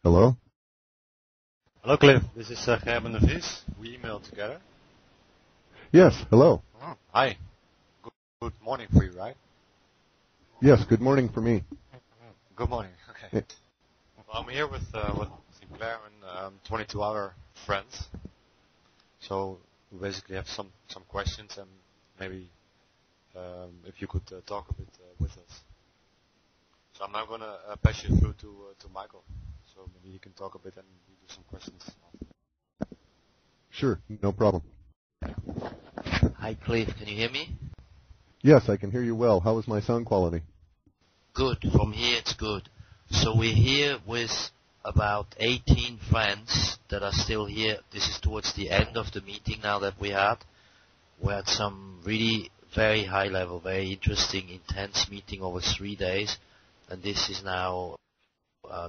Hello? Hello, Clif. This is Gerben de Vries. We emailed together. Yes, hello. Oh, hi. Good morning for you, right? Yes, good morning for me. Good morning. Okay. Well, I'm here with St.Clair and 22 other friends. So we basically have some questions, and maybe if you could talk a bit with us. So I'm now going to pass you through to Michael. So maybe you can talk a bit and we do some questions. Sure, no problem. Hi, Clif. Can you hear me? Yes, I can hear you well. How is my sound quality? Good. From here, it's good. So we're here with about 18 friends that are still here. This is towards the end of the meeting now that we had. We had some really very high level, very interesting, intense meeting over 3 days. And this is now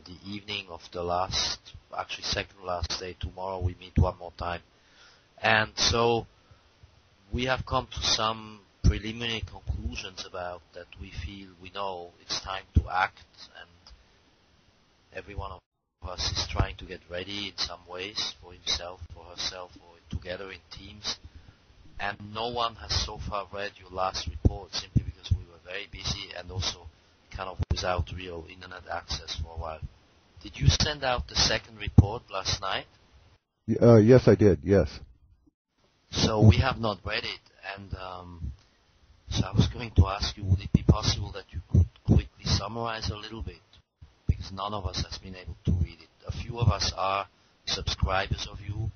the evening of the last, actually second last day. Tomorrow we meet one more time. And so we have come to some preliminary conclusions about that we feel we know it's time to act, and every one of us is trying to get ready in some ways for himself, for herself, or together in teams. And no one has so far read your last report simply because we were very busy and also kind of without real internet access for a while. Did you send out the second report last night? Yes, I did, yes. So we have not read it, and so I was going to ask you, would it be possible that you could quickly summarize a little bit? Because none of us has been able to read it. A few of us are subscribers of you,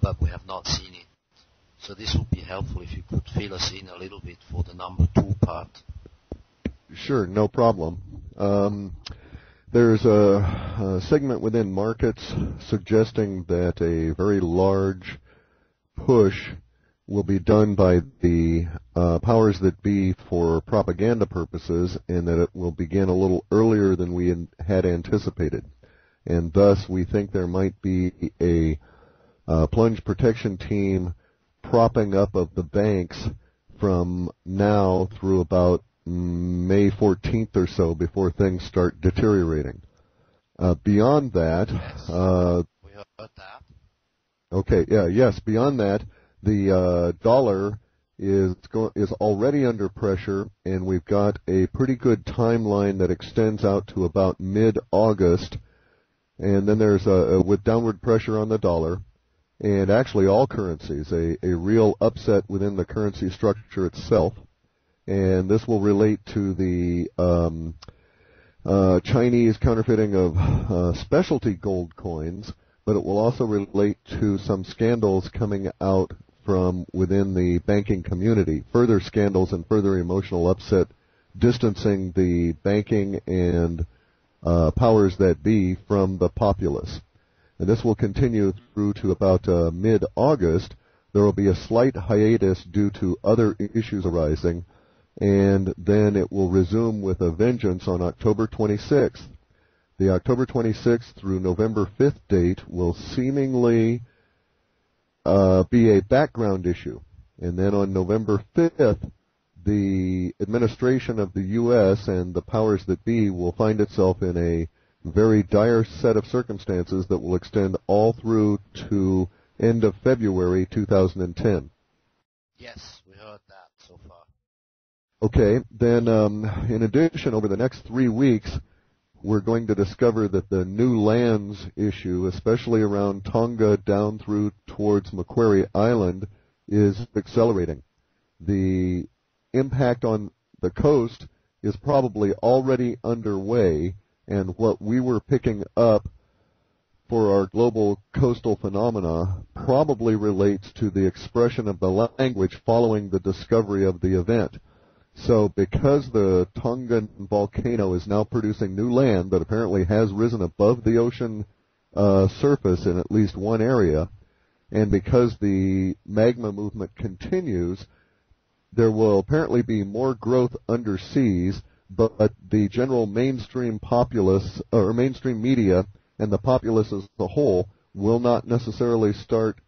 but we have not seen it. So this would be helpful if you could fill us in a little bit for the number 2 part. Sure, no problem. There's a segment within markets suggesting that a very large push will be done by the powers that be for propaganda purposes, and that it will begin a little earlier than we had anticipated. And thus, we think there might be a plunge protection team propping up of the banks from now through about May 14th or so before things start deteriorating. Beyond that, We heard that. Okay, yeah, yes. Beyond that, the dollar is already under pressure, and we've got a pretty good timeline that extends out to about mid-August. And then there's with downward pressure on the dollar, and actually all currencies, a real upset within the currency structure itself. And this will relate to the Chinese counterfeiting of specialty gold coins, but it will also relate to some scandals coming out from within the banking community, further scandals and further emotional upset, distancing the banking and powers that be from the populace. And this will continue through to about mid-August. There will be a slight hiatus due to other issues arising, and then it will resume with a vengeance on October 26th. The October 26th through November 5th date will seemingly be a background issue. And then on November 5th, the administration of the U.S. and the powers that be will find itself in a very dire set of circumstances that will extend all through to end of February 2010. Yes, we heard that so far. Okay, then in addition, over the next 3 weeks, we're going to discover that the new lands issue, especially around Tonga down through towards Macquarie Island, is accelerating. The impact on the coast is probably already underway, and what we were picking up for our global coastal phenomena probably relates to the expression of the language following the discovery of the event. So because the Tongan volcano is now producing new land that apparently has risen above the ocean surface in at least one area, and because the magma movement continues, there will apparently be more growth underseas, but the general mainstream populace, or mainstream media, and the populace as a whole will not necessarily start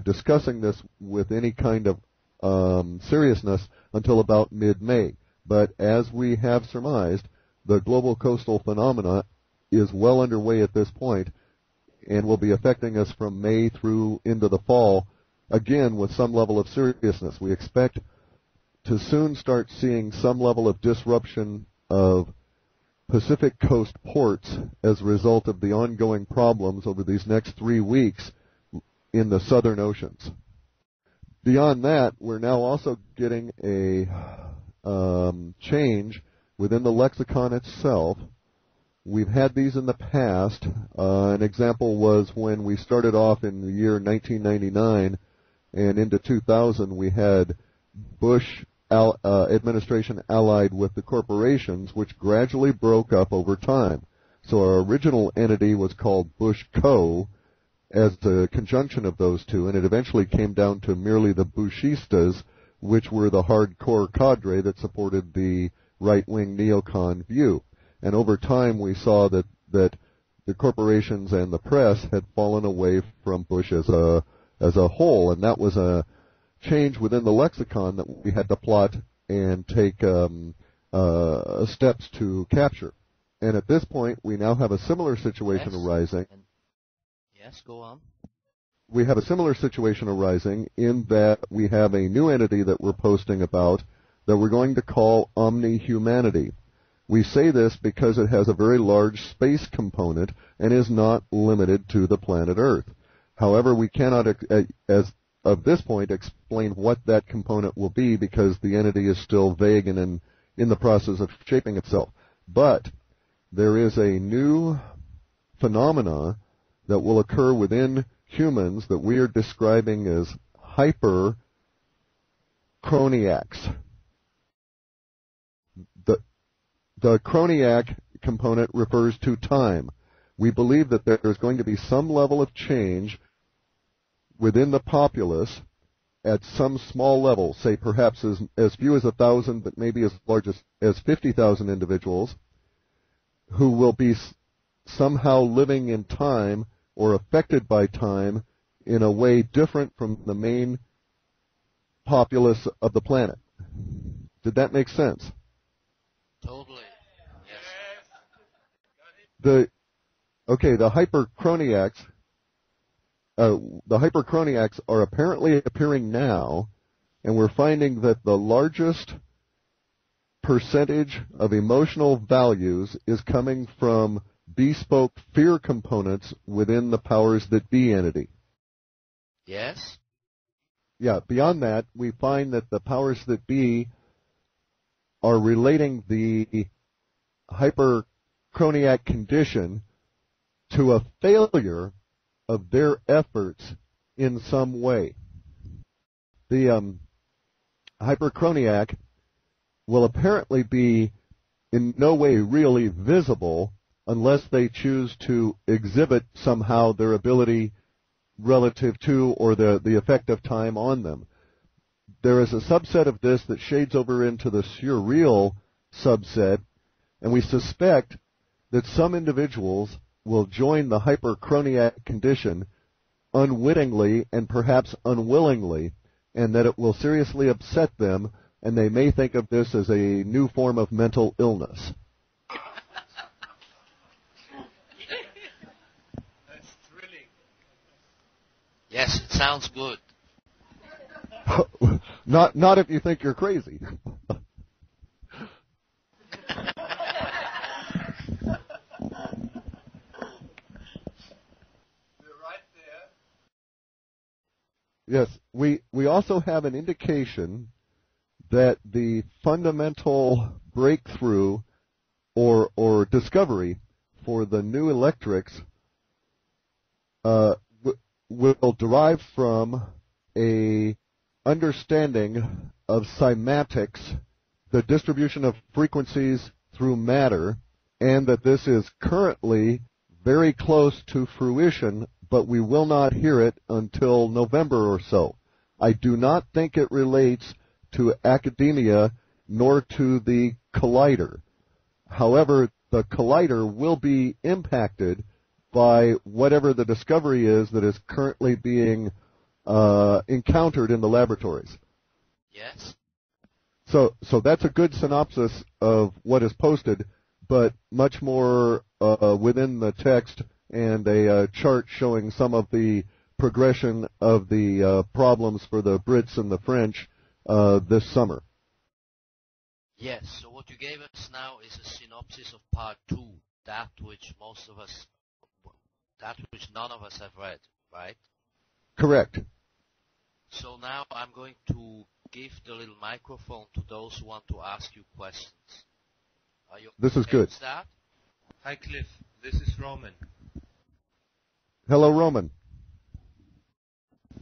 discussing this with any kind of seriousness until about mid-May. But as we have surmised, the global coastal phenomena is well underway at this point and will be affecting us from May through into the fall, again with some level of seriousness. We expect to soon start seeing some level of disruption of Pacific Coast ports as a result of the ongoing problems over these next 3 weeks in the southern oceans. Beyond that, we're now also getting a change within the lexicon itself. We've had these in the past. An example was when we started off in the year 1999 and into 2000, we had Bush administration allied with the corporations, which gradually broke up over time. So our original entity was called Bush Co. as the conjunction of those two, and it eventually came down to merely the Bushistas, which were the hardcore cadre that supported the right-wing neocon view. And over time we saw that the corporations and the press had fallen away from Bush as a whole, and that was a change within the lexicon that we had to plot and take steps to capture. And at this point, we now have a similar situation arising. Yes, go on. We have a similar situation arising in that we have a new entity that we're posting about that we're going to call Omni-Humanity. We say this because it has a very large space component and is not limited to the planet Earth. However, we cannot, as of this point, explain what that component will be because the entity is still vague and in the process of shaping itself. But there is a new phenomena that will occur within humans that we are describing as hyperchroniacs. The chroniac component refers to time. We believe that there is going to be some level of change within the populace at some small level, say perhaps as few as 1,000, but maybe as large as 50,000 individuals, who will be somehow living in time or affected by time in a way different from the main populace of the planet. Did that make sense? Totally. Yes. The hyperchroniacs are apparently appearing now, and we're finding that the largest percentage of emotional values is coming from bespoke fear components within the powers that be entity. Yes? Yeah, beyond that, we find that the powers that be are relating the hyperchroniac condition to a failure of their efforts in some way. The hyperchroniac will apparently be in no way really visible unless they choose to exhibit somehow their ability relative to or the effect of time on them. There is a subset of this that shades over into the surreal subset, and we suspect that some individuals will join the hyperchroniac condition unwittingly and perhaps unwillingly, and that it will seriously upset them, and they may think of this as a new form of mental illness. That's thrilling. Yes, it sounds good. Not if you think you're crazy. Yes, we also have an indication that the fundamental breakthrough or discovery for the new electrics will derive from a understanding of cymatics, the distribution of frequencies through matter, and that this is currently very close to fruition, but we will not hear it until November or so. I do not think it relates to academia nor to the collider. However, the collider will be impacted by whatever the discovery is that is currently being encountered in the laboratories. Yes. So that's a good synopsis of what is posted. but much more within the text and a chart showing some of the progression of the problems for the Brits and the French this summer. Yes, so what you gave us now is a synopsis of part 2, that which none of us have read, right? Correct. So now I'm going to give the little microphone to those who want to ask you questions. Are you This is good. That? Hi Cliff, this is Roman. Hello, Roman.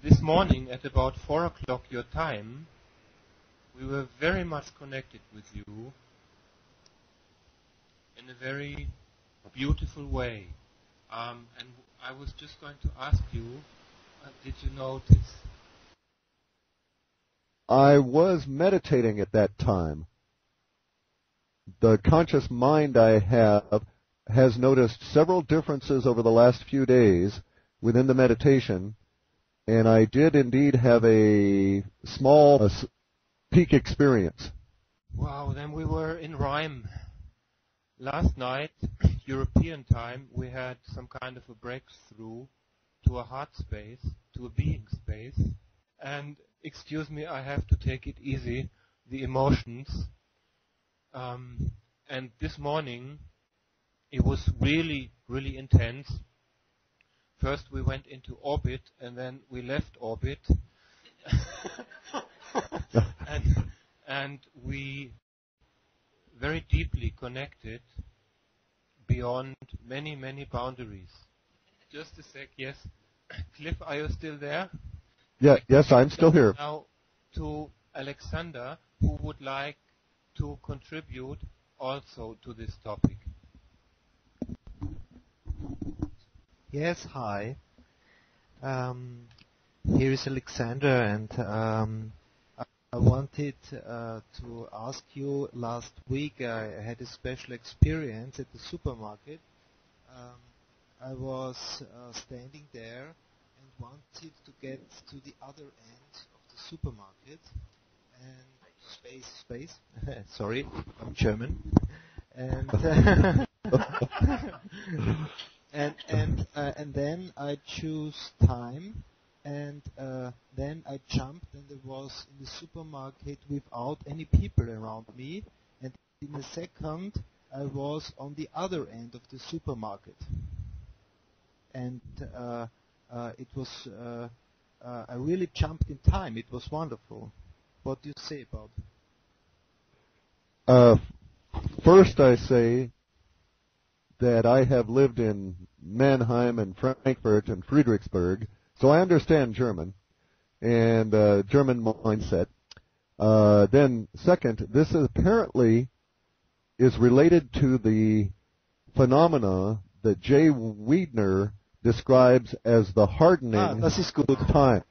This morning at about 4 o'clock your time, we were very much connected with you in a very beautiful way. And I was just going to ask you, did you notice? I was meditating at that time. The conscious mind I have has noticed several differences over the last few days within the meditation, and I did indeed have a small peak experience. Wow, then we were in rhyme. Last night, European time, we had some kind of a breakthrough to a heart space, to a being space, and excuse me, I have to take it easy, the emotions. And this morning, it was really, really intense. First we went into orbit, and then we left orbit. and we very deeply connected beyond many, many boundaries. Just a sec, yes. Cliff, are you still there? Yeah, yes, I'm still here. Now to Alexander, who would like to contribute also to this topic. Yes, hi. Here is Alexander, and I wanted to ask you, last week I had a special experience at the supermarket. I was standing there and wanted to get to the other end of the supermarket, and space, sorry, I'm German, and and then I choose time, and then I jumped, and I was in the supermarket without any people around me, and in a second I was on the other end of the supermarket, and it was I really jumped in time. It was wonderful. What do you say about it? First, I say that I have lived in Mannheim and Frankfurt and Friedrichsburg, so I understand German and German mindset. Then, second, this apparently is related to the phenomena that Jay Wiedner describes as the hardening Das ist gut. of time.